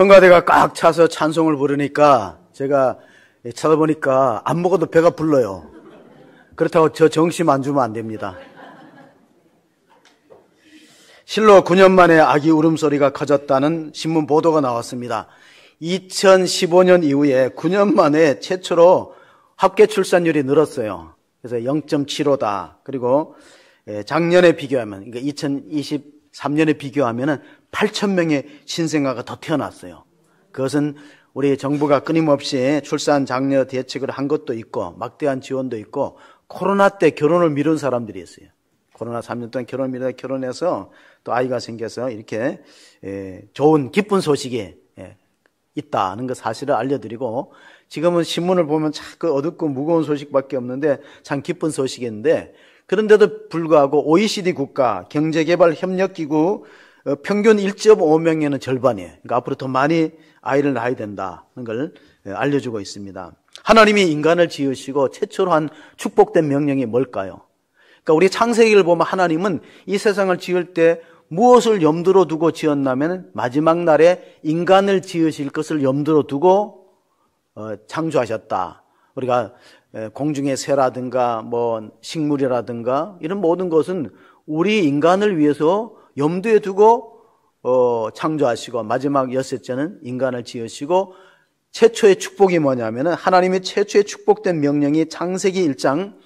성가대가 꽉 차서 찬송을 부르니까 제가 쳐다보니까 안 먹어도 배가 불러요. 그렇다고 저 정심 안 주면 안 됩니다. 실로 9년 만에 아기 울음소리가 커졌다는 신문 보도가 나왔습니다. 2015년 이후에 9년 만에 최초로 합계 출산율이 늘었어요. 그래서 0.75다. 그리고 작년에 비교하면, 그러니까 2023년에 비교하면은 8,000명의 신생아가 더 태어났어요. 그것은 우리 정부가 끊임없이 출산 장려 대책을 한 것도 있고, 막대한 지원도 있고, 코로나 때 결혼을 미룬 사람들이 있어요. 코로나 3년 동안 결혼을 미루다 결혼해서 또 아이가 생겨서 이렇게 좋은 기쁜 소식이 있다는 그 사실을 알려드리고, 지금은 신문을 보면 자꾸 어둡고 무거운 소식밖에 없는데 참 기쁜 소식인데, 그런데도 불구하고 OECD 국가 경제개발협력기구 평균 1.5명에는 절반이에요. 그러니까 앞으로 더 많이 아이를 낳아야 된다는 걸 알려주고 있습니다. 하나님이 인간을 지으시고 최초로 한 축복된 명령이 뭘까요? 그러니까 우리 창세기를 보면 하나님은 이 세상을 지을 때 무엇을 염두로 두고 지었냐면 마지막 날에 인간을 지으실 것을 염두로 두고 창조하셨다. 우리가 공중의 새라든가 뭐 식물이라든가 이런 모든 것은 우리 인간을 위해서 염두에 두고 창조하시고, 마지막 여섯째는 인간을 지으시고, 최초의 축복이 뭐냐면은 하나님의 최초의 축복된 명령이 창세기 1장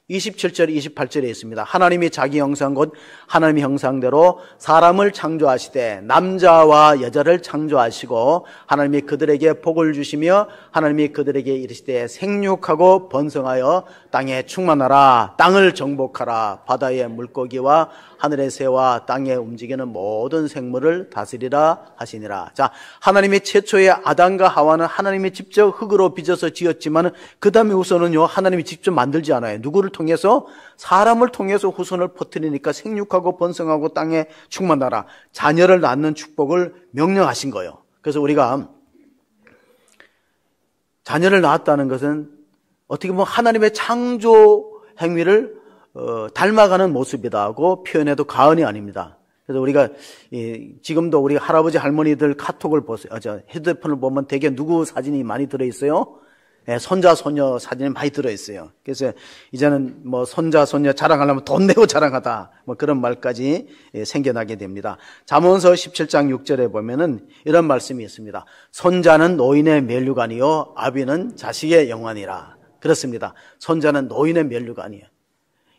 27절 28절에 있습니다. 하나님이 자기 형상 곧 하나님의 형상대로 사람을 창조하시되 남자와 여자를 창조하시고, 하나님이 그들에게 복을 주시며 하나님이 그들에게 이르시되 생육하고 번성하여 땅에 충만하라. 땅을 정복하라. 바다의 물고기와 하늘의 새와 땅에 움직이는 모든 생물을 다스리라 하시니라. 자, 하나님의 최초의 아담과 하와는 하나님이 직접 흙으로 빚어서 지었지만 그 다음에 후손은요, 하나님이 직접 만들지 않아요. 누구를 통해서? 사람을 통해서 후손을 퍼뜨리니까 생육하고 번성하고 땅에 충만하라. 자녀를 낳는 축복을 명령하신 거예요. 그래서 우리가 자녀를 낳았다는 것은 어떻게 보면 하나님의 창조 행위를 닮아가는 모습이다고 표현해도 과언이 아닙니다. 그래서 우리가 지금도 우리 할아버지 할머니들 카톡을 보세요. 휴대폰을 보면 대개 누구 사진이 많이 들어있어요? 손자 손녀 사진이 많이 들어있어요. 그래서 이제는 뭐 손자 손녀 자랑하려면 돈 내고 자랑하다, 뭐 그런 말까지 생겨나게 됩니다. 잠언서 17장 6절에 보면은 이런 말씀이 있습니다. 손자는 노인의 면류관이요 아비는 자식의 영환이라. 그렇습니다. 손자는 노인의 면류관이에요.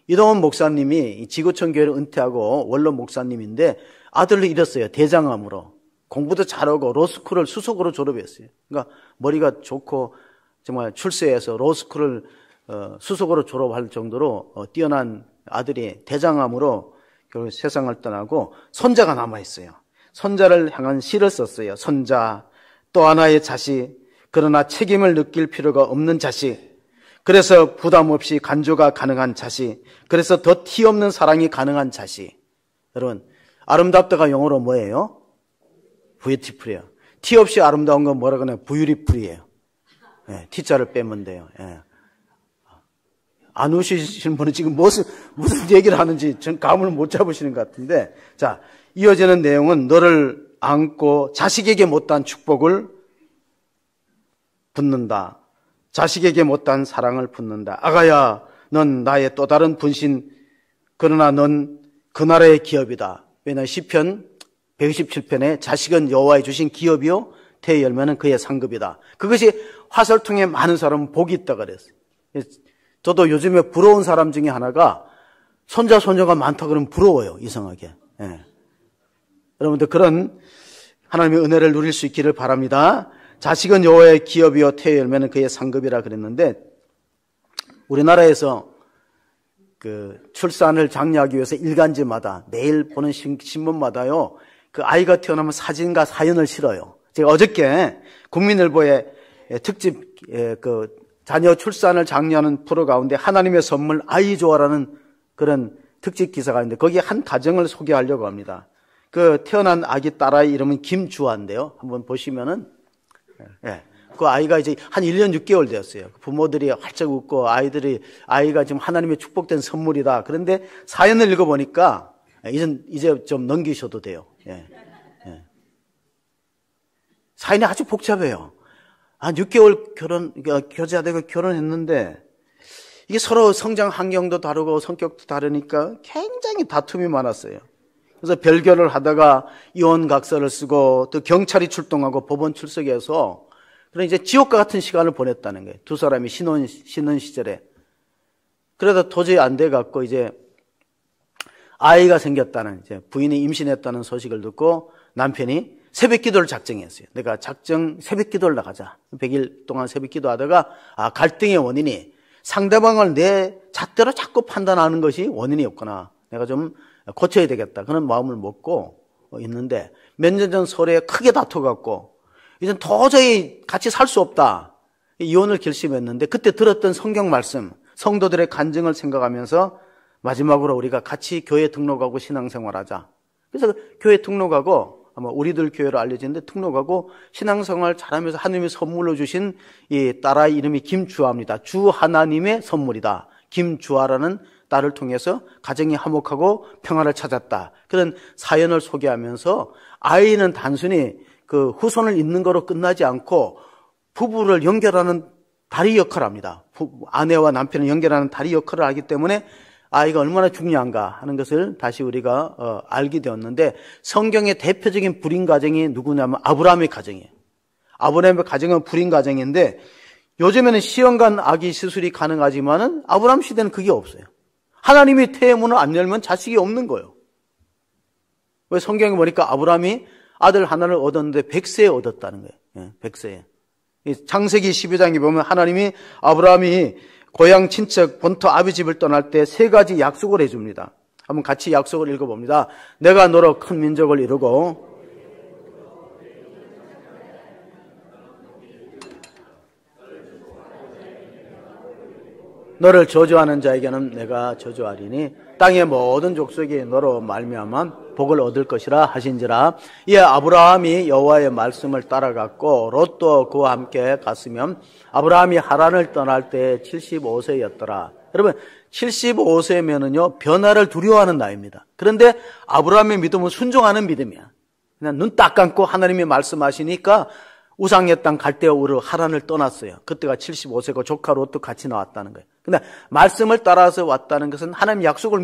이동원 목사님이 지구촌 교회를 은퇴하고 원로 목사님인데 아들을 잃었어요. 대장암으로. 공부도 잘하고 로스쿨을 수석으로 졸업했어요. 그러니까 머리가 좋고 정말 출세해서 로스쿨을 수석으로 졸업할 정도로 뛰어난 아들이 대장암으로 결국 세상을 떠나고 손자가 남아있어요. 손자를 향한 시를 썼어요. 손자, 또 하나의 자식, 그러나 책임을 느낄 필요가 없는 자식, 그래서 부담 없이 간조가 가능한 자식, 그래서 더 티 없는 사랑이 가능한 자식. 여러분, 아름답다가 영어로 뭐예요? beautiful이에요. 티 없이 아름다운 건 뭐라고 하냐? beautiful이에요. T자를 빼면 돼요. 안 우시시는 분은 지금 무슨 얘기를 하는지 전 감을 못 잡으시는 것 같은데, 자, 이어지는 내용은 너를 안고 자식에게 못한 축복을 붓는다. 자식에게 못한 사랑을 붓는다. 아가야, 넌 나의 또 다른 분신, 그러나 넌 그 나라의 기업이다. 왜냐하면 시편 127편에 자식은 여호와의 주신 기업이요 태의 열매는 그의 상급이다. 그것이 화살통에 많은 사람은 복이 있다 그랬어요. 저도 요즘에 부러운 사람 중에 하나가 손자 손녀가 많다 그러면 부러워요. 이상하게. 여러분들 그런 하나님의 은혜를 누릴 수 있기를 바랍니다. 자식은 여호와의 기업이요 태의 열매는 그의 상급이라 그랬는데, 우리나라에서 그 출산을 장려하기 위해서 일간지마다 매일 보는 신문마다요, 그 아이가 태어나면 사진과 사연을 실어요. 제가 어저께 국민일보에 특집 그 자녀 출산을 장려하는 프로 가운데 하나님의 선물 아이 조화라는 그런 특집 기사가 있는데 거기에 한 가정을 소개하려고 합니다. 그 태어난 아기 딸아이 이름은 김주아인데요. 한번 보시면은 그 아이가 이제 한 1년 6개월 되었어요. 부모들이 활짝 웃고 아이가 지금 하나님의 축복된 선물이다. 그런데 사연을 읽어보니까 이제 좀 넘기셔도 돼요. 사연이 아주 복잡해요. 한 6개월 교제하다가 결혼했는데 이게 서로 성장 환경도 다르고 성격도 다르니까 굉장히 다툼이 많았어요. 그래서 별결을 하다가 이혼 각서를 쓰고 또 경찰이 출동하고 법원 출석해서 그런 이제 지옥과 같은 시간을 보냈다는 거예요. 두 사람이 신혼 시절에. 그러다 도저히 안 돼 갖고 이제 아이가 생겼다는, 이제 부인이 임신했다는 소식을 듣고 남편이 새벽 기도를 작정했어요. 내가 새벽 기도를 나가자. 100일 동안 새벽 기도하다가 갈등의 원인이 상대방을 내 잣대로 자꾸 판단하는 것이 원인이었구나. 내가 좀 고쳐야 되겠다. 그런 마음을 먹고 있는데 몇 년 전 설에 크게 다퉈갖고 이젠 도저히 같이 살 수 없다. 이혼을 결심했는데 그때 들었던 성경 말씀, 성도들의 간증을 생각하면서 마지막으로 우리가 같이 교회 등록하고 신앙생활하자. 그래서 교회 등록하고 아마 우리들 교회로 알려지는데 등록하고 신앙생활 잘하면서 하나님이 선물로 주신 이 딸아이 이름이 김주아입니다. 주 하나님의 선물이다. 김주아라는 딸을 통해서 가정이 화목하고 평화를 찾았다. 그런 사연을 소개하면서 아이는 단순히 그 후손을 잇는 거로 끝나지 않고 부부를 연결하는 다리 역할을 합니다. 아내와 남편을 연결하는 다리 역할을 하기 때문에 아이가 얼마나 중요한가 하는 것을 다시 우리가 알게 되었는데 성경의 대표적인 불임 가정이 누구냐면 아브라함의 가정이에요. 아브라함의 가정은 불임 가정인데 요즘에는 시험관 아기 수술이 가능하지만은 아브라함 시대는 그게 없어요. 하나님이 태의 문을 안 열면 자식이 없는 거예요. 왜 성경에 보니까 아브라함이 아들 하나를 얻었는데 100세에 얻었다는 거예요. 100세에. 창세기 12장에 보면 하나님이 아브라함이 고향 친척 본토 아비 집을 떠날 때 3가지 약속을 해줍니다. 한번 같이 약속을 읽어봅니다. 내가 너로 큰 민족을 이루고 너를 저주하는 자에게는 내가 저주하리니 땅의 모든 족속이 너로 말미암아 복을 얻을 것이라 하신지라. 이에 아브라함이 여호와의 말씀을 따라갔고 롯도 그와 함께 갔으면 아브라함이 하란을 떠날 때 75세였더라. 여러분 75세면은요 변화를 두려워하는 나이입니다. 그런데 아브라함의 믿음은 순종하는 믿음이야. 그냥 눈 딱 감고 하나님이 말씀하시니까 우상의 땅 갈대우르 하란을 떠났어요. 그때가 75세고 조카 롯도 같이 나왔다는 거예요. 근데 말씀을 따라서 왔다는 것은 하나님 약속을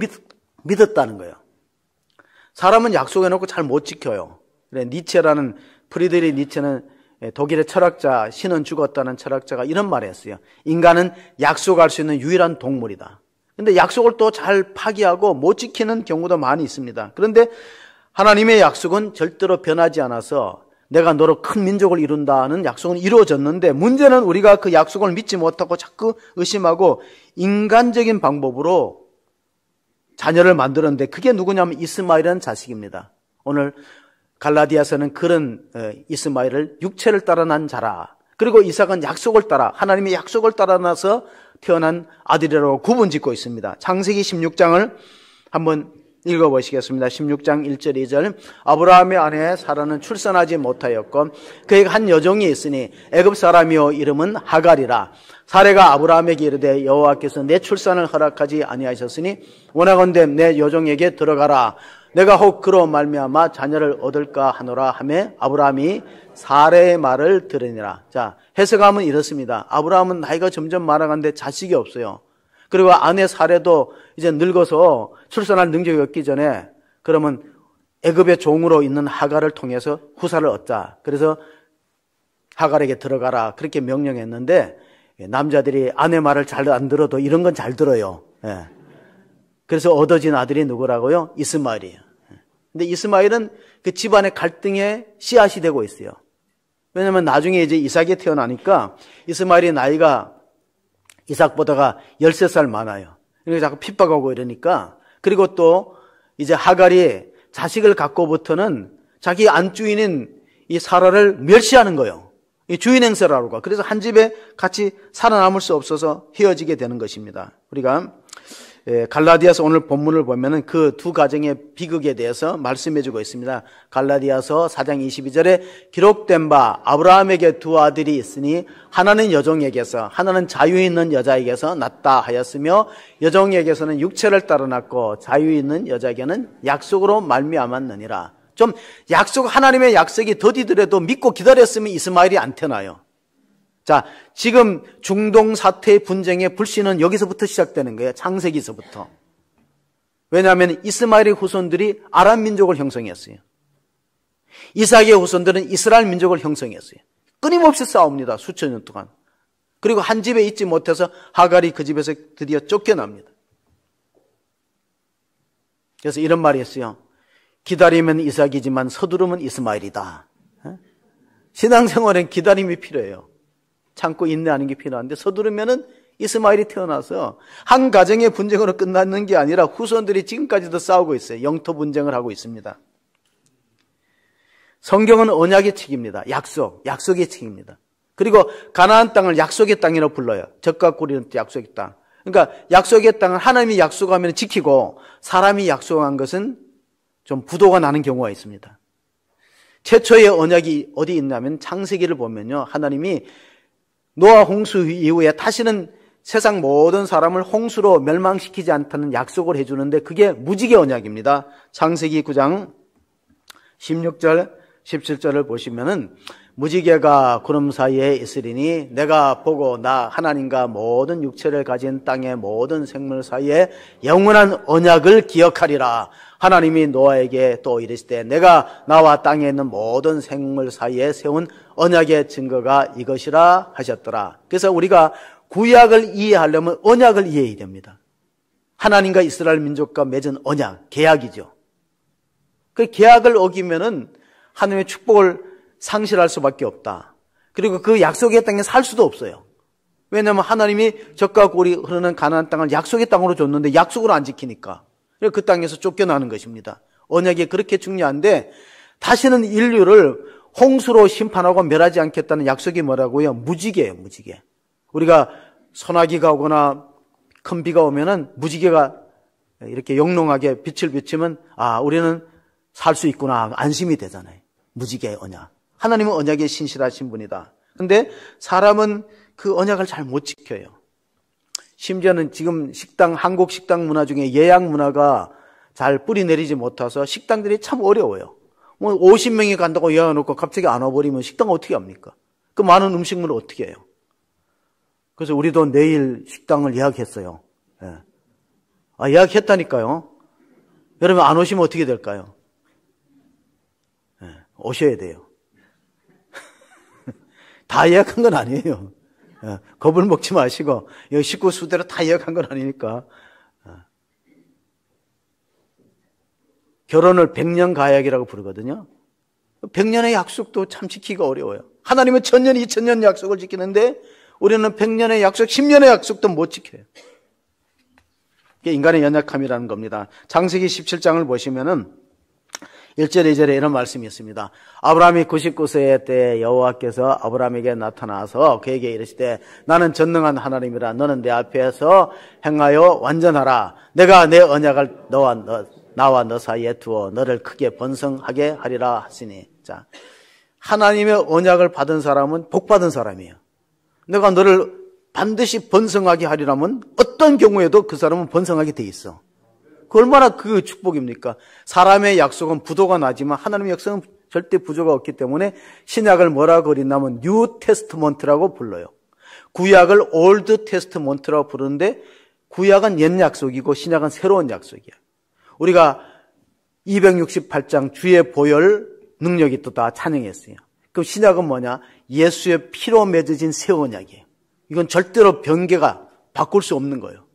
믿었다는 거예요. 사람은 약속해놓고 잘 못 지켜요. 그래, 니체라는 프리드리 니체는 독일의 철학자, 신은 죽었다는 철학자가 이런 말을 했어요. 인간은 약속할 수 있는 유일한 동물이다. 근데 약속을 또 잘 파기하고 못 지키는 경우도 많이 있습니다. 그런데 하나님의 약속은 절대로 변하지 않아서 내가 너로 큰 민족을 이룬다는 약속은 이루어졌는데 문제는 우리가 그 약속을 믿지 못하고 자꾸 의심하고 인간적인 방법으로 자녀를 만들었는데 그게 누구냐면 이스마엘이라는 자식입니다. 오늘 갈라디아서는 그런 이스마엘을 육체를 따라 난 자라. 그리고 이삭은 약속을 따라 하나님의 약속을 따라 나서 태어난 아들이라고 구분짓고 있습니다. 창세기 16장을 한번 읽어보시겠습니다. 16장 1절 2절 아브라함의 아내 사라는 출산하지 못하였고 그에게 한 여종이 있으니 애굽 사람이요 이름은 하갈이라. 사레가 아브라함에게 이르되 여호와께서 내 출산을 허락하지 아니하셨으니 원하건대 내 여종에게 들어가라. 내가 혹 그로 말미암아 자녀를 얻을까 하노라 하매 아브라함이 사레의 말을 들으니라. 자, 해석하면 이렇습니다. 아브라함은 나이가 점점 많아가는데 자식이 없어요. 그리고 아내 사레도 이제 늙어서 출산할 능력이 없기 전에 그러면 애굽의 종으로 있는 하갈을 통해서 후사를 얻자. 그래서 하갈에게 들어가라. 그렇게 명령했는데 남자들이 아내 말을 잘 안 들어도 이런 건 잘 들어요. 예. 그래서 얻어진 아들이 누구라고요? 이스마엘이에요. 근데 이스마엘은 그 집안의 갈등의 씨앗이 되고 있어요. 왜냐하면 나중에 이제 이삭이 태어나니까 이스마엘이 나이가 이삭보다가 13살 많아요. 그러니까 자꾸 핍박하고 이러니까 그리고 또 이제 하갈이 자식을 갖고부터는 자기 안주인인 이 사라를 멸시하는 거예요. 이 주인 행세라고 가. 그래서 한 집에 같이 살아남을 수 없어서 헤어지게 되는 것입니다. 우리가 갈라디아서 오늘 본문을 보면은 그 두 가정의 비극에 대해서 말씀해주고 있습니다. 갈라디아서 4장 22절에 기록된 바 아브라함에게 두 아들이 있으니 하나는 여종에게서 하나는 자유 있는 여자에게서 났다 하였으며 여종에게서는 육체를 따라 났고 자유 있는 여자에게는 약속으로 말미암았느니라. 좀 하나님의 약속이 더디더라도 믿고 기다렸으면 이스마엘이 안 태어나요. 자, 지금 중동 사태의 분쟁의 불씨는 여기서부터 시작되는 거예요. 창세기서부터. 왜냐하면 이스마엘의 후손들이 아람 민족을 형성했어요. 이삭의 후손들은 이스라엘 민족을 형성했어요. 끊임없이 싸웁니다. 수천 년 동안. 그리고 한 집에 있지 못해서 하갈이 그 집에서 드디어 쫓겨납니다. 그래서 이런 말이 있어요. 기다리면 이삭이지만 서두르면 이스마엘이다. 신앙생활엔 기다림이 필요해요. 참고 인내하는 게 필요한데 서두르면은 이스마엘이 태어나서 한 가정의 분쟁으로 끝나는 게 아니라 후손들이 지금까지도 싸우고 있어요. 영토 분쟁을 하고 있습니다. 성경은 언약의 책입니다. 약속의 책입니다. 그리고 가나안 땅을 약속의 땅이라고 불러요. 젖과 꿀이는 약속의 땅. 그러니까 약속의 땅은 하나님이 약속하면 지키고 사람이 약속한 것은 좀 부도가 나는 경우가 있습니다. 최초의 언약이 어디 있냐면 창세기를 보면요. 하나님이 노아 홍수 이후에 다시는 세상 모든 사람을 홍수로 멸망시키지 않다는 약속을 해주는데 그게 무지개 언약입니다. 창세기 9장 16절 17절을 보시면은 무지개가 구름 사이에 있으리니 내가 보고 나 하나님과 모든 육체를 가진 땅의 모든 생물 사이에 영원한 언약을 기억하리라. 하나님이 노아에게 또 이르시되 내가 나와 땅에 있는 모든 생물 사이에 세운 언약의 증거가 이것이라 하셨더라. 그래서 우리가 구약을 이해하려면 언약을 이해해야 됩니다. 하나님과 이스라엘 민족과 맺은 언약, 계약이죠. 그 계약을 어기면은 하나님의 축복을 상실할 수밖에 없다. 그리고 그 약속의 땅에 살 수도 없어요. 왜냐하면 하나님이 젖과 꿀이 흐르는 가나안 땅을 약속의 땅으로 줬는데 약속을 안 지키니까 그 땅에서 쫓겨나는 것입니다. 언약이 그렇게 중요한데 다시는 인류를 홍수로 심판하고 멸하지 않겠다는 약속이 뭐라고요? 무지개예요. 무지개. 우리가 소나기가 오거나 큰 비가 오면은 무지개가 이렇게 영롱하게 빛을 비치면 우리는 살 수 있구나 안심이 되잖아요. 무지개의 언약. 하나님은 언약에 신실하신 분이다. 그런데 사람은 그 언약을 잘 못 지켜요. 심지어는 지금 한국 식당 문화 중에 예약 문화가 잘 뿌리 내리지 못해서 식당들이 참 어려워요. 50명이 간다고 예약해놓고 갑자기 안 와버리면 식당 어떻게 합니까? 그 많은 음식물을 어떻게 해요? 그래서 우리도 내일 식당을 예약했어요. 예. 예약했다니까요. 여러분 안 오시면 어떻게 될까요? 오셔야 돼요. 다 예약한 건 아니에요. 겁을 먹지 마시고 여기 식구 수대로 다 예약한 건 아니니까. 결혼을 100년 가약이라고 부르거든요. 100년의 약속도 참 지키기가 어려워요. 하나님은 1000년, 2000년 약속을 지키는데 우리는 100년의 약속, 10년의 약속도 못 지켜요. 이게 인간의 연약함이라는 겁니다. 창세기 17장을 보시면은 1절, 2절에 이런 말씀이 있습니다. 아브라함이 99세의 때에 여호와께서 아브라함에게 나타나서 그에게 이르시되 나는 전능한 하나님이라 너는 내 앞에서 행하여 완전하라. 내가 내 언약을 나와 너 사이에 두어 너를 크게 번성하게 하리라 하시니. 자, 하나님의 언약을 받은 사람은 복 받은 사람이에요. 내가 너를 반드시 번성하게 하리라면 어떤 경우에도 그 사람은 번성하게 돼 있어. 그 얼마나 그 축복입니까? 사람의 약속은 부도가 나지만 하나님의 약속은 절대 부조가 없기 때문에 신약을 뭐라고 그린다면 뉴 테스트먼트라고 불러요. 구약을 올드 테스트먼트라고 부르는데 구약은 옛 약속이고 신약은 새로운 약속이야. 우리가 268장 주의 보혈 능력이 있다 찬양했어요. 그럼 신약은 뭐냐? 예수의 피로 맺어진 새 언약이에요. 이건 절대로 변개가 바꿀 수 없는 거예요.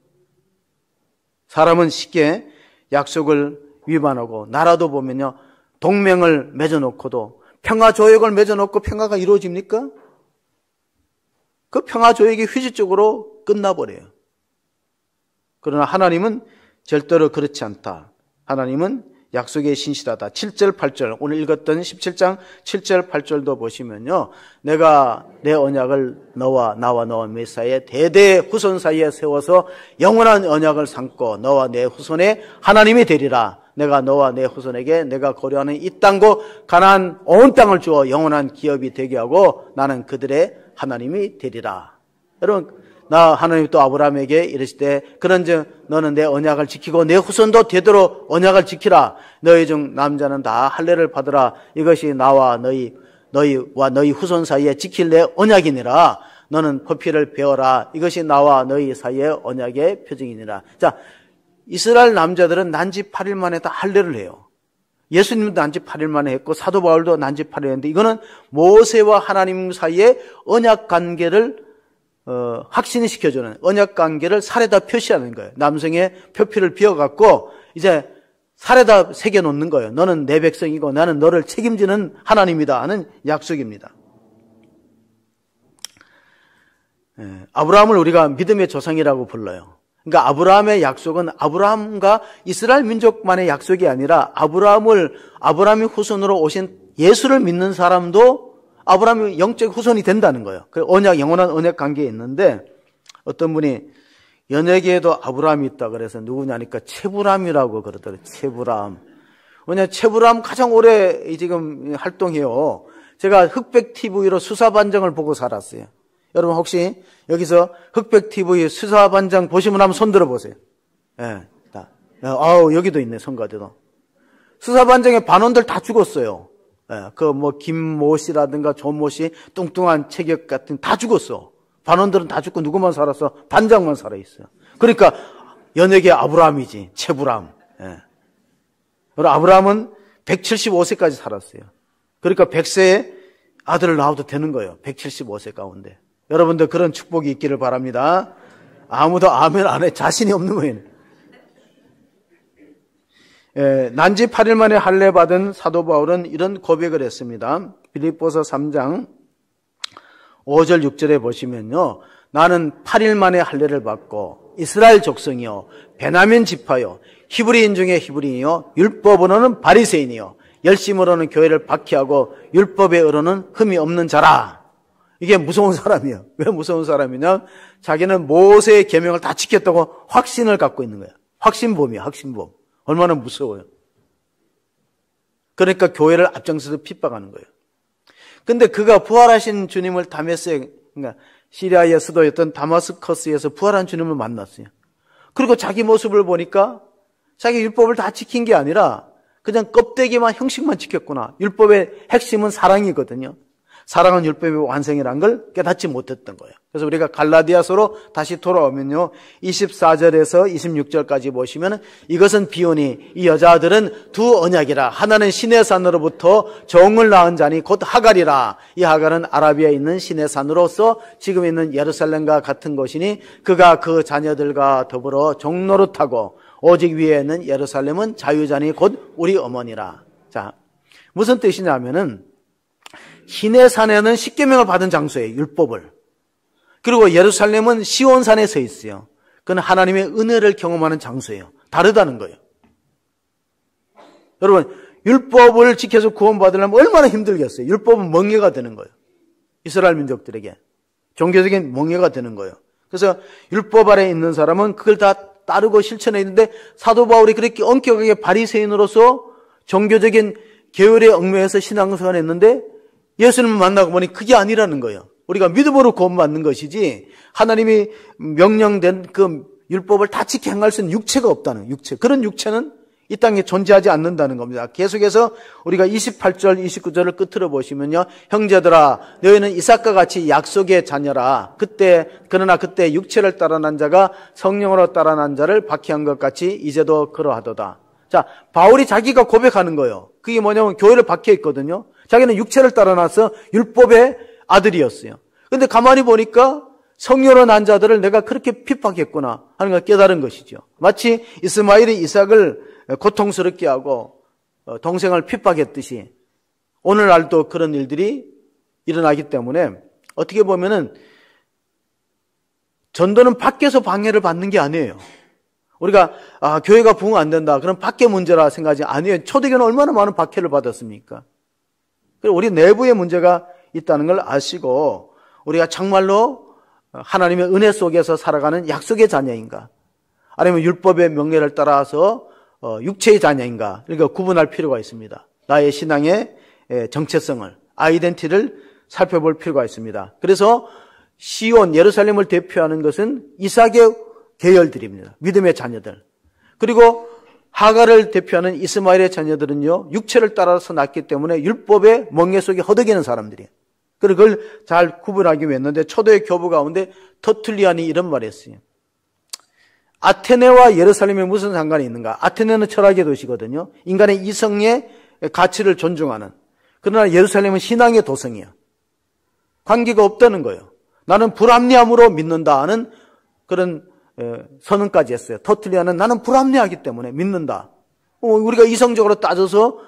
사람은 쉽게 약속을 위반하고 나라도 보면요. 동맹을 맺어놓고도 평화조약을 맺어놓고 평화가 이루어집니까? 그 평화조약이 휴지적으로 끝나버려요. 그러나 하나님은 절대로 그렇지 않다. 하나님은 약속에 신실하다. 7절, 8절 오늘 읽었던 17장 7절, 8절도 보시면요. 내가 내 언약을 나와 너와 몇 사이에 대대 후손 사이에 세워서 영원한 언약을 삼고 너와 내 후손의 하나님이 되리라. 내가 너와 내 후손에게 내가 거류하는 이 땅과 가나안 온 땅을 주어 영원한 기업이 되게 하고 나는 그들의 하나님이 되리라. 여러분 나 하나님 또 아브라함에게 이르시되 그런즉 너는 내 언약을 지키고 내 후손도 되도록 언약을 지키라. 너희 중 남자는 다 할례를 받으라. 이것이 나와 너희와 너희 후손 사이에 지킬 내 언약이니라. 너는 퍼피를 베어라. 이것이 나와 너희 사이의 언약의 표징이니라. 자, 이스라엘 남자들은 난지 8일 만에 다 할례를 해요. 예수님도 난지 8일 만에 했고 사도 바울도 난지 8일 했는데 이거는 모세와 하나님 사이의 언약 관계를 확신이 시켜주는 언약 관계를 살에다 표시하는 거예요. 남성의 표피를 비워갖고 이제 살에다 새겨놓는 거예요. 너는 내 백성이고 나는 너를 책임지는 하나님이다 하는 약속입니다. 아브라함을 우리가 믿음의 조상이라고 불러요. 그러니까 아브라함의 약속은 아브라함과 이스라엘 민족만의 약속이 아니라 아브라함의 후손으로 오신 예수를 믿는 사람도 아브라함의 영적 후손이 된다는 거예요. 그 영원한 언약 관계에 있는데 어떤 분이 연예계에도 아브라함이 있다 그래서 누구냐니까 체브람이라고 그러더라고요. 체브람. 왜냐 체브람 가장 오래 지금 활동해요. 제가 흑백 TV로 수사반장을 보고 살았어요. 여러분 혹시 여기서 흑백 TV 수사반장 보시면 한번 손 들어보세요. 예, 여기도 있네, 성가대도. 수사반장의 반원들 다 죽었어요. 예, 김모 씨라든가 조모 씨, 뚱뚱한 체격 같은 다 죽었어. 반원들은 다 죽고 누구만 살았어? 반장만 살아있어요. 그러니까 연예계 아브라함이지, 체브람. 예. 아브라함은 175세까지 살았어요. 그러니까 100세에 아들을 낳아도 되는 거예요. 175세 가운데. 여러분들 그런 축복이 있기를 바랍니다. 아무도 아멘 안 해. 자신이 없는 거예요. 난지 8일 만에 할례 받은 사도 바울은 이런 고백을 했습니다. 빌립보서 3장 5절 6절에 보시면요. 나는 8일 만에 할례를 받고 이스라엘 족성이요 베냐민 지파요 히브리인 중에 히브리인이요 율법으로는 바리새인이요 열심으로는 교회를 박해하고 율법의 의로는 흠이 없는 자라. 이게 무서운 사람이에요. 왜 무서운 사람이냐? 자기는 모세의 계명을 다 지켰다고 확신을 갖고 있는 거예요. 확신범이에요. 확신범. 얼마나 무서워요. 그러니까 교회를 앞장서서 핍박하는 거예요. 근데 그가 부활하신 주님을 다메섹, 그러니까 시리아의 수도였던 다마스커스에서 부활한 주님을 만났어요. 그리고 자기 모습을 보니까 자기 율법을 다 지킨 게 아니라 그냥 껍데기만 형식만 지켰구나. 율법의 핵심은 사랑이거든요. 사랑은 율법의 완성이라는 걸 깨닫지 못했던 거예요. 그래서 우리가 갈라디아서로 다시 돌아오면요. 24절에서 26절까지 보시면 이것은 비오니 이 여자들은 두 언약이라. 하나는 시내 산으로부터 종을 낳은 자니 곧 하갈이라. 이 하갈은 아라비아에 있는 시내 산으로서 지금 있는 예루살렘과 같은 것이니 그가 그 자녀들과 더불어 종노릇하고 오직 위에 있는 예루살렘은 자유자니 곧 우리 어머니라. 자, 무슨 뜻이냐면은 시내산에는 십계명을 받은 장소예요. 율법을. 그리고 예루살렘은 시온산에 서 있어요. 그건 하나님의 은혜를 경험하는 장소예요. 다르다는 거예요. 여러분, 율법을 지켜서 구원받으려면 얼마나 힘들겠어요. 율법은 멍해가 되는 거예요. 이스라엘 민족들에게. 종교적인 멍해가 되는 거예요. 그래서 율법 아래 있는 사람은 그걸 다 따르고 실천해 있는데 사도 바울이 그렇게 엄격하게 바리새인으로서 종교적인 계율에 얽매여서 신앙생활을 했는데 예수님을 만나고 보니 그게 아니라는 거예요. 우리가 믿음으로 구원받는 것이지 하나님이 명령된 그 율법을 다 지켜 행할 수 있는 육체가 없다는 육체. 그런 육체는 이 땅에 존재하지 않는다는 겁니다. 계속해서 우리가 28절, 29절을 끝으로 보시면요. 형제들아, 너희는 이삭과 같이 약속의 자녀라. 그러나 그때 육체를 따라 난 자가 성령으로 따라 난 자를 박해한 것 같이 이제도 그러하도다. 자, 바울이 자기가 고백하는 거예요. 그게 뭐냐면 교회를 박해했거든요. 자기는 육체를 따라 나서 율법의 아들이었어요. 근데 가만히 보니까 성령으로 난 자들을 내가 그렇게 핍박했구나 하는 걸 깨달은 것이죠. 마치 이스마엘이 이삭을 고통스럽게 하고 동생을 핍박했듯이 오늘날도 그런 일들이 일어나기 때문에 어떻게 보면은 전도는 밖에서 방해를 받는 게 아니에요. 우리가 교회가 부흥 안 된다. 그럼 밖에 문제라 생각하지 아니에요. 초대교회는 얼마나 많은 박해를 받았습니까? 우리 내부에 문제가 있다는 걸 아시고 우리가 정말로 하나님의 은혜 속에서 살아가는 약속의 자녀인가 아니면 율법의 명예를 따라서 육체의 자녀인가 이렇게 구분할 필요가 있습니다. 나의 신앙의 정체성을 아이덴티티를 살펴볼 필요가 있습니다. 그래서 시온, 예루살렘을 대표하는 것은 이삭의 계열들입니다. 믿음의 자녀들. 그리고 하갈을 대표하는 이스마엘의 자녀들은요, 육체를 따라서 낳기 때문에 율법의 멍에 속에 허덕이는 사람들이에요. 그걸 잘 구분하기 위했는데, 초대의 교부 가운데 터툴리안이 이런 말을 했어요. 아테네와 예루살렘에 무슨 상관이 있는가? 아테네는 철학의 도시거든요. 인간의 이성의 가치를 존중하는. 그러나 예루살렘은 신앙의 도성이에요. 관계가 없다는 거예요. 나는 불합리함으로 믿는다 하는 그런 선언까지 했어요. 터툴리안은 나는 불합리하기 때문에 믿는다. 우리가 이성적으로 따져서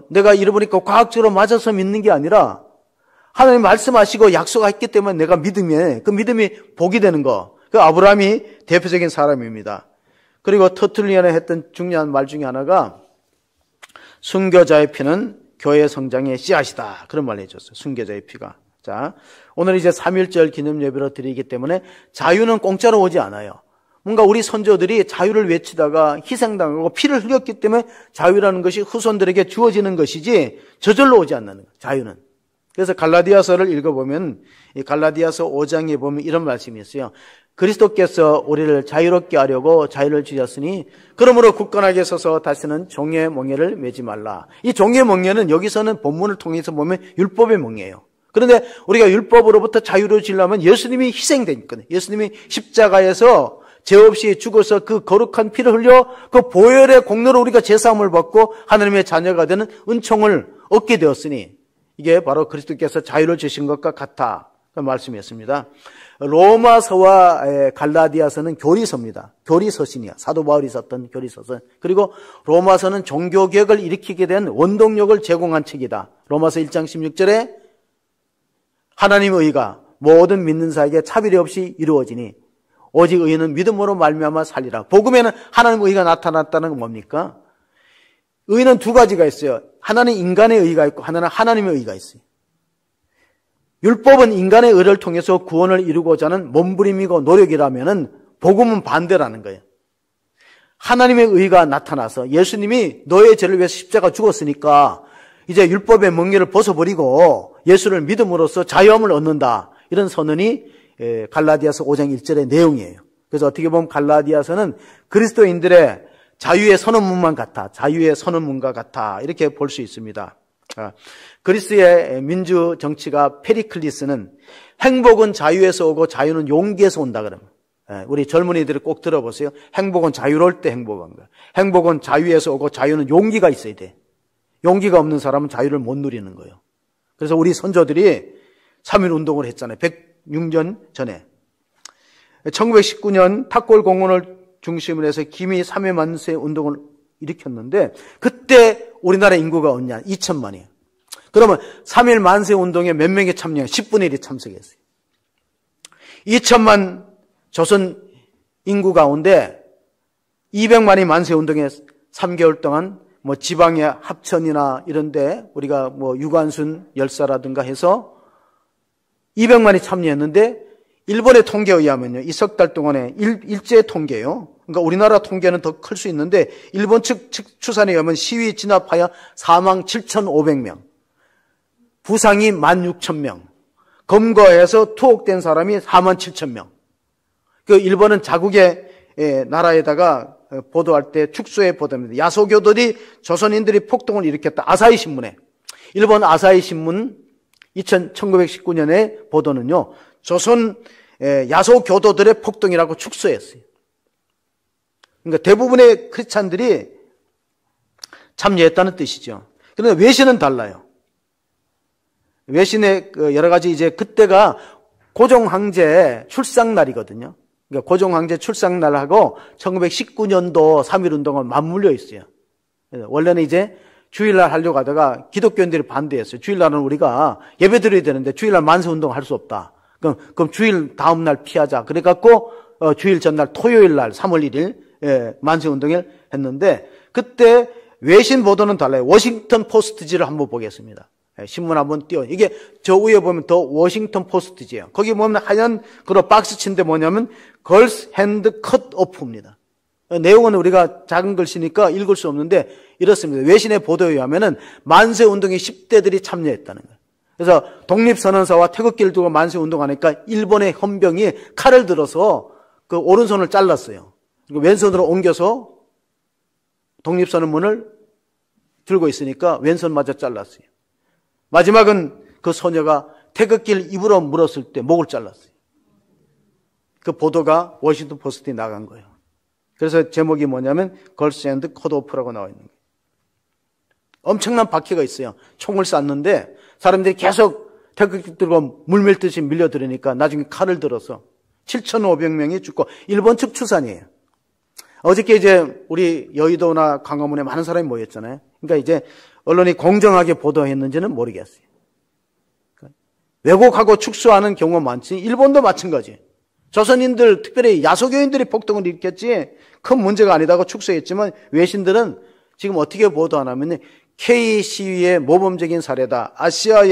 내가 잃어버리니까 과학적으로 맞아서 믿는 게 아니라 하나님 말씀하시고 약속했기 때문에 내가 믿음에 그 믿음이 복이 되는 거. 그 아브라함이 대표적인 사람입니다. 그리고 터툴리안이 했던 중요한 말 중에 하나가 순교자의 피는 교회 성장의 씨앗이다. 그런 말을 해줬어요. 순교자의 피가. 자, 오늘 이제 3.1절 기념 예배로 드리기 때문에 자유는 공짜로 오지 않아요. 뭔가 우리 선조들이 자유를 외치다가 희생당하고 피를 흘렸기 때문에 자유라는 것이 후손들에게 주어지는 것이지 저절로 오지 않는 거예요. 자유는. 그래서 갈라디아서를 읽어보면 이 갈라디아서 5장에 보면 이런 말씀이 있어요. 그리스도께서 우리를 자유롭게 하려고 자유를 주셨으니 그러므로 굳건하게 서서 다시는 종의 멍에를 매지 말라. 이 종의 멍에는 여기서는 본문을 통해서 보면 율법의 멍에예요. 그런데 우리가 율법으로부터 자유로워지려면 예수님이 희생되니까요. 예수님이 십자가에서 죄 없이 죽어서 그 거룩한 피를 흘려 그 보혈의 공로로 우리가 제사함을 받고 하나님의 자녀가 되는 은총을 얻게 되었으니 이게 바로 그리스도께서 자유를 주신 것과 같다. 그 말씀이었습니다. 로마서와 갈라디아서는 교리서입니다. 교리서신이야. 사도 바울이 썼던 교리서서. 그리고 로마서는 종교개혁을 일으키게 된 원동력을 제공한 책이다. 로마서 1장 16절에 하나님의 의가 모든 믿는 자에게 차별이 없이 이루어지니 오직 의인은 믿음으로 말미암아 살리라. 복음에는 하나님의 의가 나타났다는 건 뭡니까? 의는 두 가지가 있어요. 하나는 인간의 의가 있고 하나는 하나님의 의가 있어요. 율법은 인간의 의를 통해서 구원을 이루고자 하는 몸부림이고 노력이라면은 복음은 반대라는 거예요. 하나님의 의가 나타나서 예수님이 너의 죄를 위해서 십자가 죽었으니까 이제 율법의 멍에를 벗어버리고 예수를 믿음으로써 자유함을 얻는다. 이런 선언이 갈라디아서 5장 1절의 내용이에요. 그래서 어떻게 보면 갈라디아서는 그리스도인들의 자유의 선언문만 같아. 자유의 선언문과 같아. 이렇게 볼 수 있습니다. 그리스의 민주 정치가 페리클리스는 행복은 자유에서 오고 자유는 용기에서 온다 그러면 우리 젊은이들이 꼭 들어보세요. 행복은 자유로울 때 행복한 거야. 행복은 자유에서 오고 자유는 용기가 있어야 돼. 용기가 없는 사람은 자유를 못 누리는 거예요. 그래서 우리 선조들이 3.1 운동을 했잖아요. 106년 전에. 1919년 탁골 공원을 중심으로 해서 기미 3회 만세 운동을 일으켰는데 그때 우리나라 인구가 어느냐? 2천만이에요. 그러면 3.1 만세 운동에 몇 명이 참여해요? 10분의 1이 참석했어요. 2천만 조선 인구 가운데 200만이 만세 운동에 3개월 동안 뭐 지방의 합천이나 이런데 우리가 뭐 유관순 열사라든가 해서 200만이 참여했는데 일본의 통계에 의하면요. 이 석 달 동안에 일제 통계요. 그러니까 우리나라 통계는 더 클 수 있는데 일본 측 추산에 의하면 시위 진압하여 사망 7,500명, 부상이 16,000명, 검거해서 투옥된 사람이 47,000명. 그 일본은 자국의 나라에다가 보도할 때 축소해 보도합니다. 야소교도들이 조선인들이 폭동을 일으켰다. 아사히 신문에. 일본 아사히 신문 1919년에 보도는요. 조선 야소교도들의 폭동이라고 축소했어요. 그러니까 대부분의 크리스찬들이 참여했다는 뜻이죠. 그런데 외신은 달라요. 외신의 여러 가지 이제 그때가 고종황제 출상날이거든요. 그러니까 고종황제 출상날하고 1919년도 3.1 운동은 맞물려 있어요. 원래는 이제 주일날 하려고 하다가 기독교인들이 반대했어요. 주일날은 우리가 예배 드려야 되는데 주일날 만세 운동을 할 수 없다. 그럼 주일 다음 날 피하자. 그래갖고 주일 전날 토요일날 3월 1일 만세 운동을 했는데 그때 외신 보도는 달라요. 워싱턴 포스트지를 한번 보겠습니다. 신문 한번 띄워. 이게 저 위에 보면 더 워싱턴 포스트지예요. 거기 보면 하얀 그런 박스친데 뭐냐면 걸스 핸드 컷 오프입니다. 내용은 우리가 작은 글씨니까 읽을 수 없는데 이렇습니다. 외신의 보도에 의하면은 만세 운동에 10대들이 참여했다는 거예요. 그래서 독립선언사와 태극기를 두고 만세운동하니까 일본의 헌병이 칼을 들어서 그 오른손을 잘랐어요. 왼손으로 옮겨서 독립선언문을 들고 있으니까 왼손마저 잘랐어요. 마지막은 그 소녀가 태극기를 입으로 물었을 때 목을 잘랐어요. 그 보도가 워싱턴 포스트에 나간 거예요. 그래서 제목이 뭐냐면 걸스 앤드 컷오프라고 나와 있는 거예요. 엄청난 박해가 있어요. 총을 쐈는데 사람들이 계속 태극기 들고 물밀듯이 밀려들으니까 나중에 칼을 들어서 7,500명이 죽고 일본 측 추산이에요. 어저께 이제 우리 여의도나 광화문에 많은 사람이 모였잖아요. 그러니까 이제 언론이 공정하게 보도했는지는 모르겠어요. 왜곡하고 축소하는 경우가 많지. 일본도 마찬가지. 조선인들, 특별히 야소교인들이 폭동을 일으켰지 큰 문제가 아니다고 축소했지만 외신들은 지금 어떻게 보도하냐면 K 시위의 모범적인 사례다. 아시아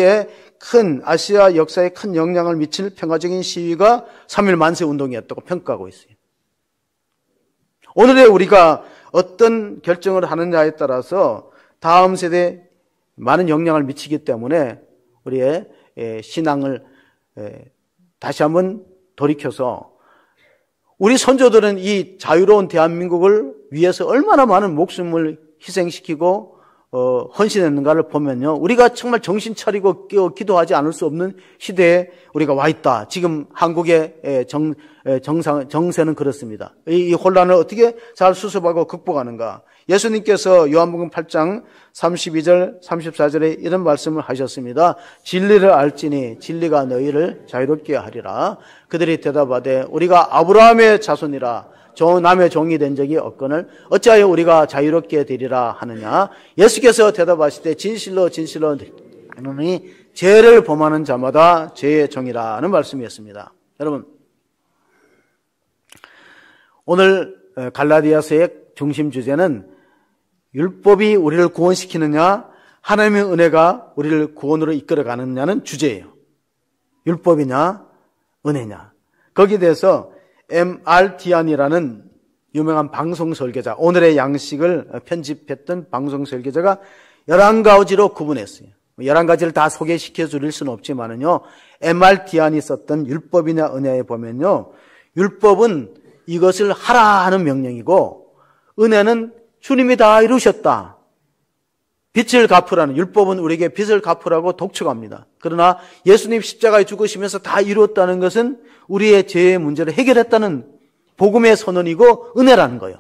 역사에 큰 영향을 미칠 평화적인 시위가 3.1 만세 운동이었다고 평가하고 있어요. 오늘의 우리가 어떤 결정을 하느냐에 따라서 다음 세대에 많은 영향을 미치기 때문에 우리의 신앙을 다시 한번 돌이켜서 우리 선조들은 이 자유로운 대한민국을 위해서 얼마나 많은 목숨을 희생시키고 헌신했는가를 보면요. 우리가 정말 정신 차리고 기도하지 않을 수 없는 시대에 우리가 와 있다. 지금 한국의 정세는 그렇습니다. 이 혼란을 어떻게 잘 수습하고 극복하는가. 예수님께서 요한복음 8장 32절 34절에 이런 말씀을 하셨습니다. 진리를 알지니 진리가 너희를 자유롭게 하리라. 그들이 대답하되 우리가 아브라함의 자손이라 남의 종이 된 적이 없거늘 어찌하여 우리가 자유롭게 되리라 하느냐. 예수께서 대답하시되 진실로 진실로 너희는 죄를 범하는 자마다 죄의 종이라는 말씀이었습니다. 여러분, 오늘 갈라디아서의 중심 주제는 율법이 우리를 구원시키느냐 하나님의 은혜가 우리를 구원으로 이끌어가느냐는 주제예요. 율법이냐 은혜냐. 거기에 대해서 MRT안이라는 유명한 방송 설계자, 오늘의 양식을 편집했던 방송 설계자가 11가지로 구분했어요. 11가지를 다 소개시켜 드릴 수는 없지만은요, MRT안이 썼던 율법이냐 은혜에 보면요, 율법은 이것을 하라 하는 명령이고, 은혜는 주님이 다 이루셨다. 빚을 갚으라는, 율법은 우리에게 빚을 갚으라고 독촉합니다. 그러나 예수님 십자가에 죽으시면서 다 이루었다는 것은 우리의 죄의 문제를 해결했다는 복음의 선언이고 은혜라는 거예요.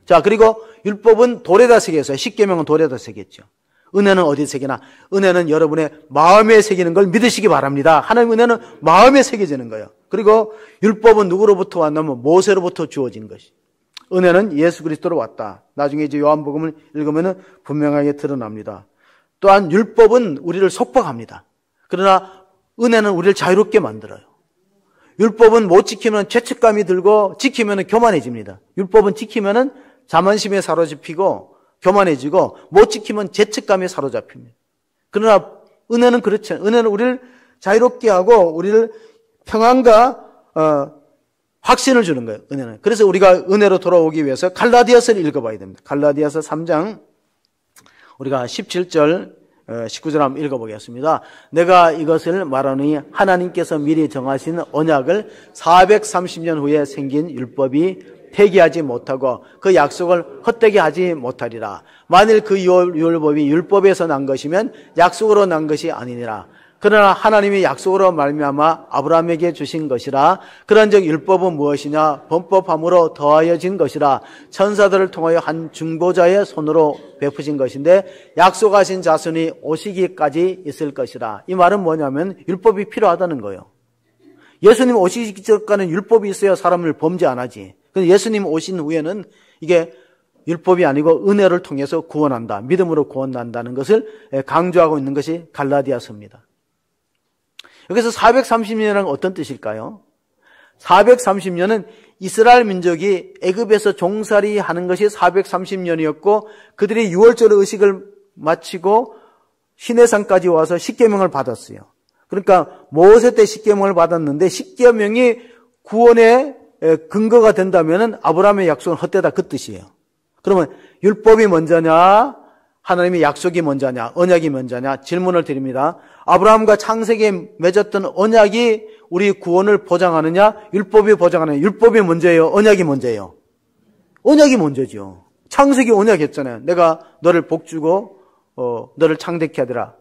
자, 그리고 율법은 돌에다 새겼어요. 십계명은 돌에다 새겼죠. 은혜는 어디 새기나? 은혜는 여러분의 마음에 새기는 걸 믿으시기 바랍니다. 하나님의 은혜는 마음에 새겨지는 거예요. 그리고 율법은 누구로부터 왔냐면 모세로부터 주어진 것이. 은혜는 예수 그리스도로 왔다. 나중에 이제 요한복음을 읽으면 분명하게 드러납니다. 또한 율법은 우리를 속박합니다. 그러나 은혜는 우리를 자유롭게 만들어요. 율법은 못 지키면 죄책감이 들고 지키면 교만해집니다. 율법은 지키면 자만심에 사로잡히고 교만해지고 못 지키면 죄책감에 사로잡힙니다. 그러나 은혜는 그렇지 않아요. 은혜는 우리를 자유롭게 하고 우리를 평안과 확신을 주는 거예요. 은혜는. 그래서 우리가 은혜로 돌아오기 위해서 갈라디아서를 읽어봐야 됩니다. 갈라디아서 3장 우리가 17절 19절 한번 읽어보겠습니다. 내가 이것을 말하노니 하나님께서 미리 정하신 언약을 430년 후에 생긴 율법이 폐기하지 못하고 그 약속을 헛되게 하지 못하리라. 만일 그 율법이 율법에서 난 것이면 약속으로 난 것이 아니니라. 그러나 하나님이 약속으로 말미암아 아브라함에게 주신 것이라. 그런즉 율법은 무엇이냐? 범법함으로 더하여진 것이라. 천사들을 통하여 한 중보자의 손으로 베푸신 것인데 약속하신 자손이 오시기까지 있을 것이라. 이 말은 뭐냐면 율법이 필요하다는 거예요. 예수님 오시기 전까지는 율법이 있어야 사람을 범죄 안 하지. 근데 예수님 오신 후에는 이게 율법이 아니고 은혜를 통해서 구원한다. 믿음으로 구원한다는 것을 강조하고 있는 것이 갈라디아서입니다. 여기서 430년은 어떤 뜻일까요? 430년은 이스라엘 민족이 애굽에서 종살이 하는 것이 430년이었고 그들이 6월절 의식을 마치고 시내산까지 와서 십계명을 받았어요. 그러니까 모세 때 십계명을 받았는데 십계명이 구원의 근거가 된다면 아브라함의 약속은 헛되다 그 뜻이에요. 그러면 율법이 먼저냐 하나님의 약속이 먼저냐, 언약이 먼저냐 질문을 드립니다. 아브라함과 창세기에 맺었던 언약이 우리 구원을 보장하느냐, 율법이 보장하느냐. 율법이 먼저예요, 언약이 먼저예요? 언약이 먼저죠. 창세기 언약했잖아요. 내가 너를 복주고 너를 창대케 하더라.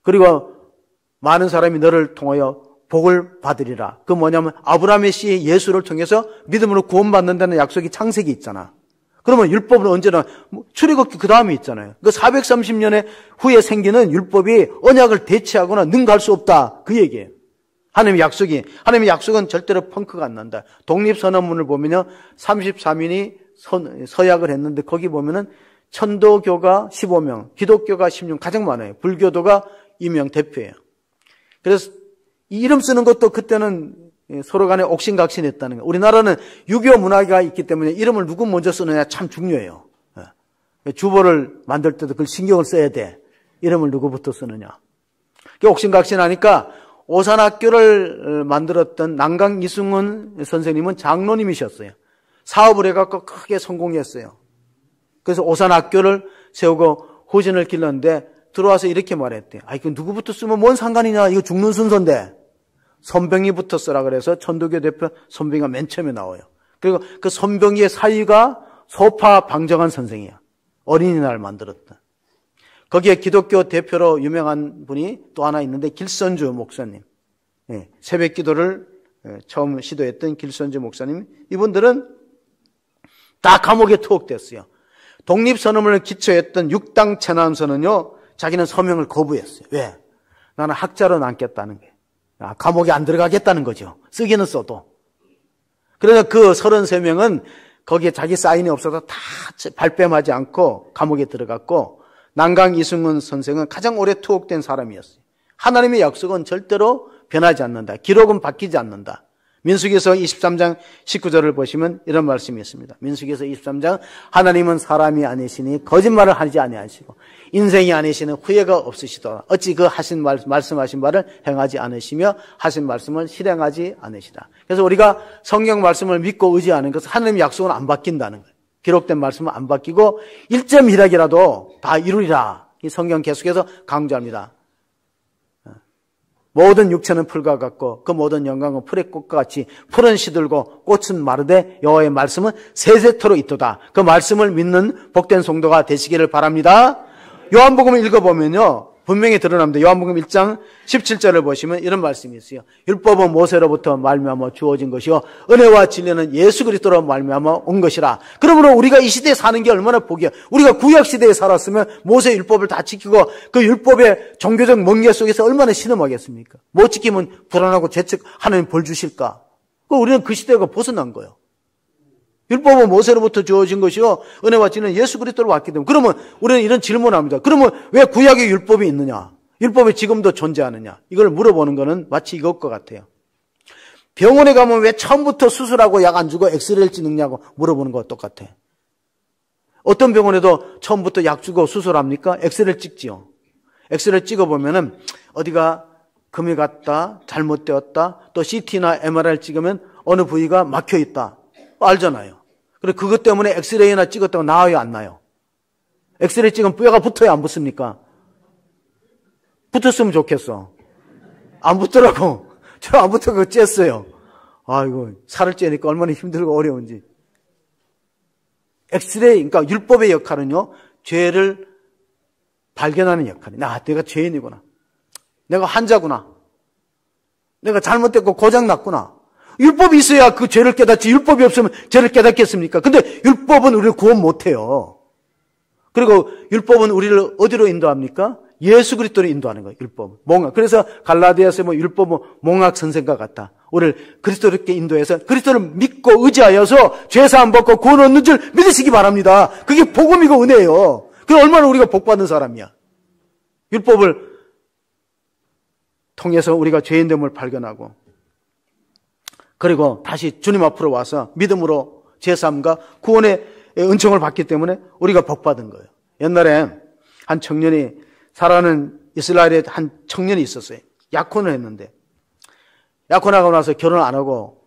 그리고 많은 사람이 너를 통하여 복을 받으리라. 그 뭐냐면 아브라함의 씨 예수를 통해서 믿음으로 구원받는다는 약속이 창세기 있잖아. 그러면 율법은 언제나 출애굽기 그 다음에 있잖아요. 그 430년에 후에 생기는 율법이 언약을 대체하거나 능가할 수 없다. 그 얘기예요. 하나님의 약속은 절대로 펑크가 안 난다. 독립선언문을 보면요, 33인이 서약을 했는데 거기 보면은 천도교가 15명, 기독교가 16명, 가장 많아요. 불교도가 2명 대표예요. 그래서 이 이름 쓰는 것도 그때는 서로 간에 옥신각신했다는 거예요. 우리나라는 유교 문화가 있기 때문에 이름을 누구 먼저 쓰느냐 참 중요해요. 주보를 만들 때도 그걸 신경을 써야 돼. 이름을 누구부터 쓰느냐. 옥신각신하니까 오산학교를 만들었던 난강 이승훈 선생님은 장로님이셨어요. 사업을 해갖고 크게 성공했어요. 그래서 오산학교를 세우고 후진을 길렀는데 들어와서 이렇게 말했대요. 아, 이거 누구부터 쓰면 뭔 상관이냐. 이거 죽는 순서인데. 손병희부터 쓰라 그래서 천도교 대표 손병희가 맨 처음에 나와요. 그리고 그 손병희의 사위가 소파 방정환 선생이야. 어린이날 만들었다. 거기에 기독교 대표로 유명한 분이 또 하나 있는데 길선주 목사님. 새벽 기도를 처음 시도했던 길선주 목사님. 이분들은 다 감옥에 투옥됐어요. 독립선언을 기초했던 육당 천안선은요, 자기는 서명을 거부했어요. 왜? 나는 학자로 남겠다는 거예요. 감옥에 안 들어가겠다는 거죠. 쓰기는 써도. 그래서 그 33명은 거기에 자기 사인이 없어서 다 발뺌하지 않고 감옥에 들어갔고, 난강 이승훈 선생은 가장 오래 투옥된 사람이었어요. 하나님의 약속은 절대로 변하지 않는다. 기록은 바뀌지 않는다. 민수기서 23장 19절을 보시면 이런 말씀이 있습니다. 민수기서 23장 하나님은 사람이 아니시니 거짓말을 하지 아니하시고 인생이 아니시는 후회가 없으시더라. 어찌 그 하신 말씀하신 바를 행하지 않으시며 하신 말씀을 실행하지 않으시다. 그래서 우리가 성경 말씀을 믿고 의지하는 것은 하나님의 약속은 안 바뀐다는 거예요. 기록된 말씀은 안 바뀌고 1.1학이라도 다 이루리라. 이 성경 계속해서 강조합니다. 모든 육체는 풀과 같고 그 모든 영광은 풀의 꽃과 같이 풀은 시들고 꽃은 마르되 여호와의 말씀은 세세토록 있도다. 그 말씀을 믿는 복된 성도가 되시기를 바랍니다. 요한복음을 읽어보면요, 분명히 드러납니다. 요한복음 1장 17절을 보시면 이런 말씀이 있어요. 율법은 모세로부터 말미암아 주어진 것이요 은혜와 진리는 예수 그리스도로 말미암아 온 것이라. 그러므로 우리가 이 시대에 사는 게 얼마나 복이야. 우리가 구약 시대에 살았으면 모세 율법을 다 지키고 그 율법의 종교적 멍게 속에서 얼마나 신음하겠습니까? 못 지키면 불안하고 죄책 하나님 벌 주실까? 우리는 그 시대가 벗어난 거예요. 율법은 모세로부터 주어진 것이요 은혜와 진리는 예수 그리스도로 왔기 때문에. 그러면 우리는 이런 질문을 합니다. 그러면 왜 구약에 율법이 있느냐? 율법이 지금도 존재하느냐? 이걸 물어보는 거는 마치 이것 같아요. 병원에 가면 왜 처음부터 수술하고 약 안 주고 엑스레이를 찍느냐고 물어보는 거와 똑같아. 어떤 병원에도 처음부터 약 주고 수술합니까? 엑스레이를 찍지요. 엑스레이를 찍어보면은 어디가 금이 갔다, 잘못되었다, 또 CT나 MRI를 찍으면 어느 부위가 막혀 있다. 알잖아요. 그래, 그것 때문에 엑스레이나 찍었다고 나와요, 안 나요? 엑스레이 찍으면 뼈가 붙어요, 안 붙습니까? 붙었으면 좋겠어. 안 붙더라고. 저 안 붙어, 그거 쬐어요. 아이고, 살을 째니까 얼마나 힘들고 어려운지. 엑스레이, 그러니까 율법의 역할은요, 죄를 발견하는 역할이야. 내가 죄인이구나. 내가 환자구나. 내가 잘못됐고 고장났구나. 율법이 있어야 그 죄를 깨닫지. 율법이 없으면 죄를 깨닫겠습니까? 근데 율법은 우리를 구원 못해요. 그리고 율법은 우리를 어디로 인도합니까? 예수 그리스도로 인도하는 거예요. 율법은 몽학. 그래서 갈라디아서 율법은 몽학 선생과 같다. 우리를 그리스도께 인도해서 그리스도를 믿고 의지하여서 죄사함 받고 구원 얻는 줄 믿으시기 바랍니다. 그게 복음이고 은혜예요. 그럼 얼마나 우리가 복받는 사람이야. 율법을 통해서 우리가 죄인됨을 발견하고 그리고 다시 주님 앞으로 와서 믿음으로 제사함과 구원의 은총을 받기 때문에 우리가 복받은 거예요. 옛날에 한 청년이 살아가는 이스라엘에 한 청년이 있었어요. 약혼을 했는데 약혼하고 나서 결혼 안 하고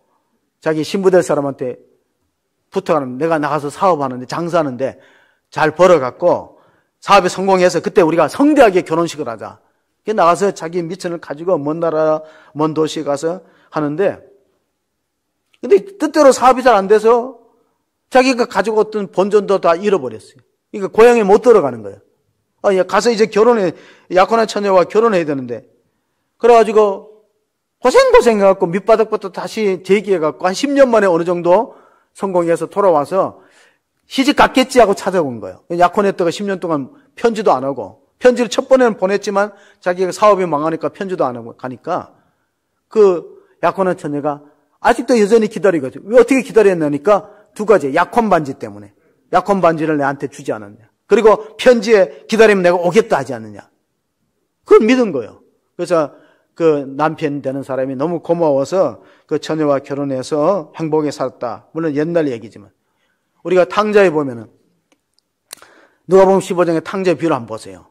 자기 신부될 사람한테 부탁하는, 내가 나가서 사업하는데 장사하는데 잘 벌어갖고 사업에 성공해서 그때 우리가 성대하게 결혼식을 하자. 나가서 자기 미천을 가지고 먼 나라, 먼 도시에 가서 하는데, 근데 뜻대로 사업이 잘 안 돼서 자기가 가지고 왔던 본전도 다 잃어버렸어요. 그러니까 고향에 못 들어가는 거예요. 가서 이제 약혼한 처녀와 결혼해야 되는데, 그래가지고 고생해갖고 밑바닥부터 다시 재기해갖고 한 10년 만에 어느 정도 성공해서 돌아와서 시집 갔겠지 하고 찾아온 거예요. 약혼했다가 10년 동안 편지도 안 하고, 편지를 첫 번에는 보냈지만 자기가 사업이 망하니까 편지도 안 하고 가니까 그 약혼한 처녀가 아직도 여전히 기다리고 있어요. 왜 어떻게 기다렸냐니까 두 가지. 약혼 반지 때문에. 약혼 반지를 내한테 주지 않았냐. 그리고 편지에 기다리면 내가 오겠다 하지 않느냐. 그걸 믿은 거예요. 그래서 그 남편 되는 사람이 너무 고마워서 그 처녀와 결혼해서 행복하게 살았다. 물론 옛날 얘기지만. 우리가 탕자에 보면은 누가복음 15장의 탕자의 비유를 한번 보세요.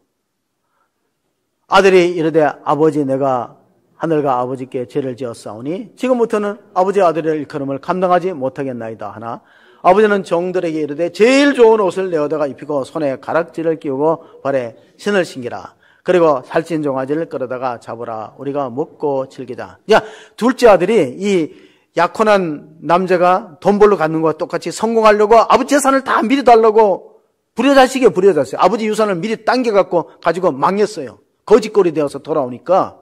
아들이 이르되 아버지 내가 하늘과 아버지께 죄를 지었사오니 지금부터는 아버지의 아들의 일컬음을 감당하지 못하겠나이다 하나 아버지는 종들에게 이르되 제일 좋은 옷을 내어다가 입히고 손에 가락지를 끼우고 발에 신을 신기라. 그리고 살찐 종아지를 끌어다가 잡으라. 우리가 먹고 즐기자. 둘째 아들이 이 약혼한 남자가 돈 벌러 가는 것과 똑같이 성공하려고 아버지 재산을 다 미리 달라고 부려자식이에요. 아버지 유산을 미리 당겨갖고 가지고 망했어요. 거짓골이 되어서 돌아오니까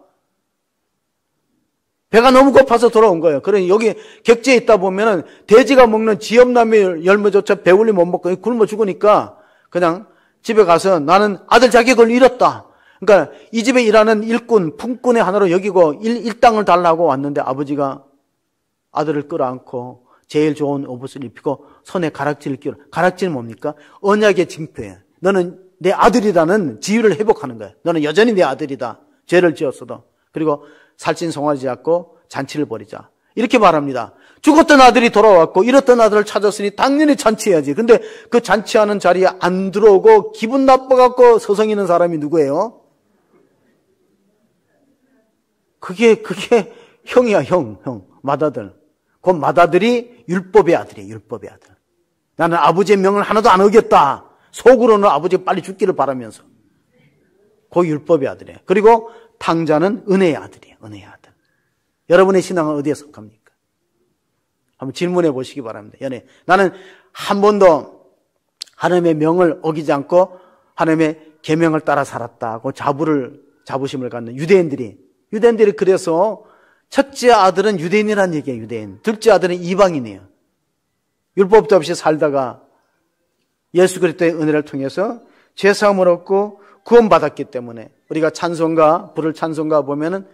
배가 너무 고파서 돌아온 거예요. 그러니 여기 객지에 있다 보면은 돼지가 먹는 지엽나무 열매조차 배불리 못 먹고 굶어 죽으니까 그냥 집에 가서 나는 아들 자격을 잃었다. 그러니까 이 집에 일하는 일꾼, 품꾼의 하나로 여기고 일당을 달라고 왔는데 아버지가 아들을 끌어안고 제일 좋은 옷을 입히고 손에 가락지를 끼워. 가락지는 뭡니까? 언약의 징표예요. 너는 내 아들이라는 지위를 회복하는 거예요. 너는 여전히 내 아들이다. 죄를 지었어도. 그리고 살찐 송아지 잡고 잔치를 벌이자. 이렇게 말합니다. 죽었던 아들이 돌아왔고 잃었던 아들을 찾았으니 당연히 잔치해야지. 근데 그 잔치하는 자리에 안 들어오고 기분 나빠갖고 서성이는 사람이 누구예요? 그게 형이야, 형. 맏아들. 그 맏아들이 율법의 아들이에요. 율법의 아들. 나는 아버지의 명을 하나도 안 어겼다. 속으로는 아버지가 빨리 죽기를 바라면서. 그 율법의 아들이에요. 그리고 탕자는 은혜의 아들이에요. 은혜의 아들. 여러분의 신앙은 어디에 속합니까? 한번 질문해 보시기 바랍니다. 나는 한 번도 하나님의 명을 어기지 않고 하나님의 계명을 따라 살았다고 자부심을 갖는 유대인들이 그래서 첫째 아들은 유대인이라는 얘기예요. 유대인. 둘째 아들은 이방인이에요. 율법도 없이 살다가 예수 그리스도의 은혜를 통해서 죄사함을 얻고 구원받았기 때문에 우리가 부를 찬송가 보면은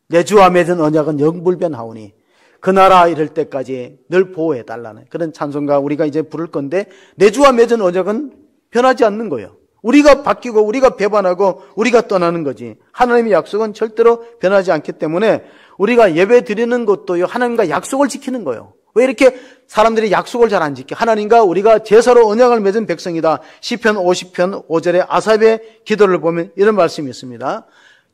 내 주와 맺은 언약은 영불변하오니 그 나라 이를 때까지 늘 보호해달라는 그런 찬송가 우리가 이제 부를 건데 내 주와 맺은 언약은 변하지 않는 거예요. 우리가 바뀌고 우리가 배반하고 우리가 떠나는 거지. 하나님의 약속은 절대로 변하지 않기 때문에 우리가 예배 드리는 것도 하나님과 약속을 지키는 거예요. 왜 이렇게 사람들이 약속을 잘 안 지켜? 하나님과 우리가 제사로 언약을 맺은 백성이다. 시편 50편 5절에 아삽의 기도를 보면 이런 말씀이 있습니다.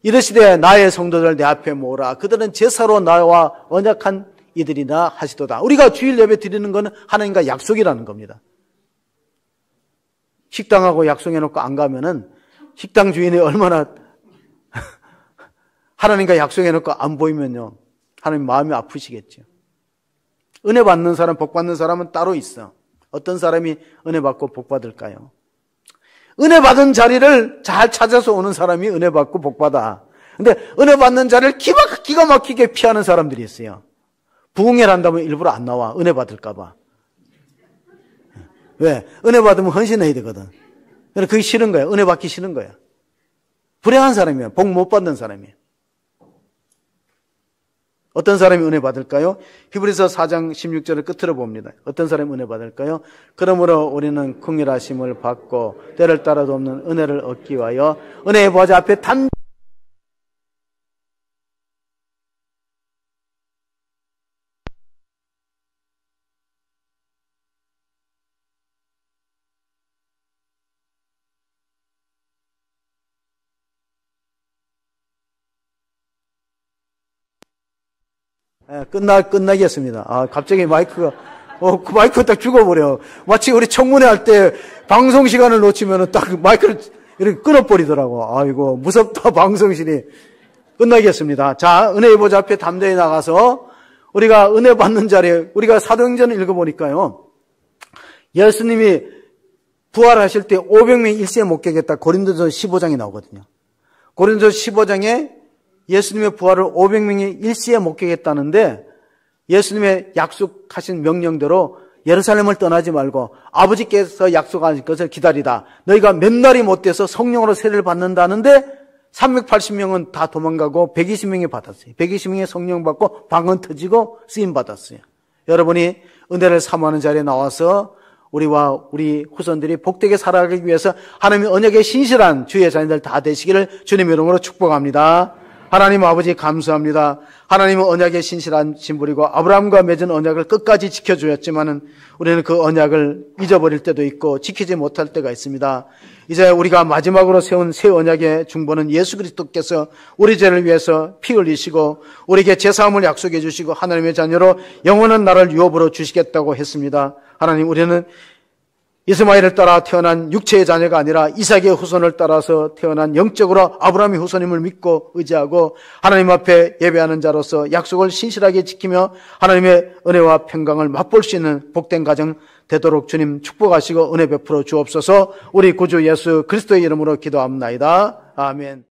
이르시되 나의 성도들 내 앞에 모으라. 그들은 제사로 나와 언약한 이들이나 하시도다. 우리가 주일 예배 드리는 것은 하나님과 약속이라는 겁니다. 식당하고 약속해놓고 안 가면은 식당 주인이 얼마나 하나님과 약속해놓고 안 보이면요. 하나님 마음이 아프시겠죠. 은혜 받는 사람, 복 받는 사람은 따로 있어. 어떤 사람이 은혜 받고 복 받을까요? 은혜 받은 자리를 잘 찾아서 오는 사람이 은혜 받고 복 받아. 근데 은혜 받는 자리를 기가 막히게 피하는 사람들이 있어요. 부흥회를 한다면 일부러 안 나와. 은혜 받을까 봐. 왜? 은혜 받으면 헌신해야 되거든. 그래서 그게 싫은 거야. 은혜 받기 싫은 거야. 불행한 사람이야. 복 못 받는 사람이야. 어떤 사람이 은혜 받을까요? 히브리서 4장 16절을 끝으로 봅니다. 어떤 사람이 은혜 받을까요? 그러므로 우리는 긍휼하심을 받고 때를 따라도 없는 은혜를 얻기 위하여 은혜의 보좌 앞에 끝나겠습니다. 갑자기 마이크가 그 마이크가 딱 죽어버려. 마치 우리 청문회 할 때 방송 시간을 놓치면은 딱 마이크를 이렇게 끊어버리더라고. 아이고, 무섭다, 방송실이. 끝나겠습니다. 자, 은혜의 보좌 앞에 담대히 나가서 우리가 은혜 받는 자리에 우리가 사도행전을 읽어보니까요. 예수님이 부활하실 때 500명이 일시에 목격했다. 고린도서 15장에 나오거든요. 고린도서 15장에 예수님의 부활을 500명이 일시에 목격했다는데 예수님의 약속하신 명령대로 예루살렘을 떠나지 말고 아버지께서 약속하신 것을 기다리다. 너희가 몇 날이 못 돼서 성령으로 세례를 받는다는데 380명은 다 도망가고 120명이 받았어요. 120명이 성령 받고 방언 터지고 쓰임 받았어요. 여러분이 은혜를 사모하는 자리에 나와서 우리와 우리 후손들이 복되게 살아가기 위해서 하나님의 언약에 신실한 주의 자녀들 다 되시기를 주님의 이름으로 축복합니다. 하나님 아버지 감사합니다. 하나님은 언약에 신실한 신분이고 아브라함과 맺은 언약을 끝까지 지켜주었지만은 우리는 그 언약을 잊어버릴 때도 있고 지키지 못할 때가 있습니다. 이제 우리가 마지막으로 세운 새 언약의 중보는 예수 그리스도께서 우리 죄를 위해서 피 흘리시고 우리에게 제사함을 약속해 주시고 하나님의 자녀로 영원한 나라를 유업으로 주시겠다고 했습니다. 하나님, 우리는 이스마엘을 따라 태어난 육체의 자녀가 아니라 이삭의 후손을 따라서 태어난 영적으로 아브라함의 후손임을 믿고 의지하고 하나님 앞에 예배하는 자로서 약속을 신실하게 지키며 하나님의 은혜와 평강을 맛볼 수 있는 복된 가정 되도록 주님 축복하시고 은혜 베풀어 주옵소서. 우리 구주 예수 그리스도의 이름으로 기도합나이다. 아멘.